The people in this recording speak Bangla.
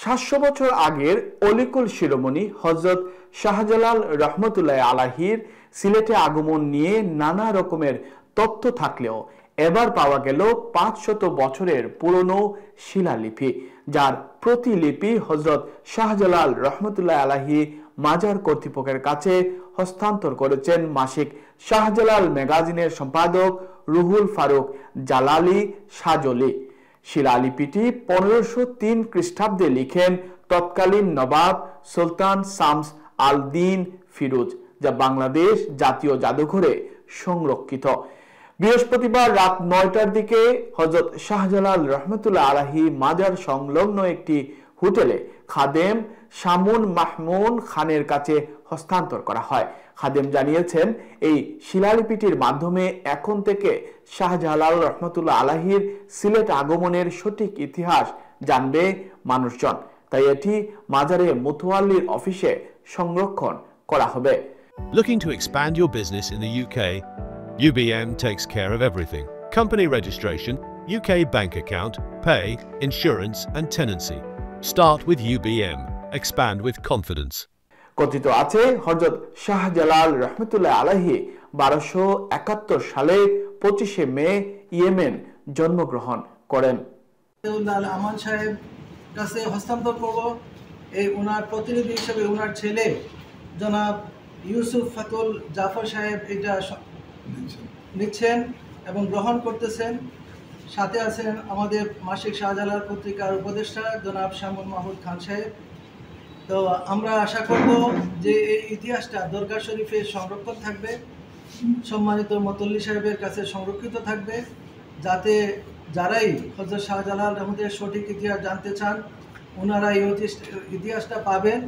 700 বছর আগের অলিকুল শিরোমণি হযরত শাহজালাল রহমতুল্লাহ আলাইহির সিলেটে আগমন নিয়ে নানা রকমের তথ্য থাকলেও এবার পাওয়া গেল 500 বছরের পুরনো শিলালিপি, যার প্রতিলিপি হযরত শাহজালাল রহমতুল্লাহ আলাইহি মাজার কর্তৃপক্ষের কাছে হস্তান্তর করেছেন মাসিক শাহজালাল ম্যাগাজিনের সম্পাদক রুহুল ফারুক জালালি সাজলি। শিলালিপিটি 1503 খ্রিস্টাব্দে লিখেন তৎকালীন নবাব সুলতান শামস আল দিন ফিরোজ, যা বাংলাদেশ জাতীয় জাদুঘরে সংরক্ষিত। বৃহস্পতিবার রাত 9টার দিকে হযরত শাহজালাল রহমতুল্লাহ আলাইহি মাজার সংলগ্ন একটি হোটেলে খাদেম শামুন মাহমুন খানের কাছে হস্তান্তর করা হয়। খাদেম জানিয়েছেন, এই শিলালিপিটির মাধ্যমে এখন থেকে শাহজালাল রহমতুল্লাহ আলাইহির সিলেট আগমনের সঠিক ইতিহাস জানবে মানুষজন, তাই এটি মাজারে মুতওয়াল্লির অফিসে সংরক্ষণ করা হবে। Looking to expand your business in the UK? UBM takes care of everything. Company registration, UK bank account, pay, insurance and tenancy. Start with UBM. Expand with confidence. কথিত আছে হযরত শাহজালাল রহমতুল্লাহ আলাইহি 1271 সালে 25শে মে ইয়েমেন জন্মগ্রহণ করেন। আমান সাহেব কাছে হস্তান্তর করব। এই ওনার প্রতিনিধি হিসেবে ওনার ছেলে জনাব ইউসুফ ফাতুল জাফর সাহেব এটা নিচ্ছেন এবং গ্রহণ করতেছেন। সাথে আছেন আমাদের মাসিক শাহজালাল পত্রিকার উপদেষ্টা জনাব শামুন মাহমুদ খান সাহেব। তো আমরা আশা করব যে এই ইতিহাসটা দরগা শরীফে সংরক্ষণ থাকবে, সম্মানিত মুতওয়াল্লি সাহেবের কাছে সংরক্ষিত থাকবে, যাতে যারাই হযরত শাহজালাল রহমতের সঠিক ইতিহাস জানতে চান ওনারা এই ইতিহাসটা পাবেন।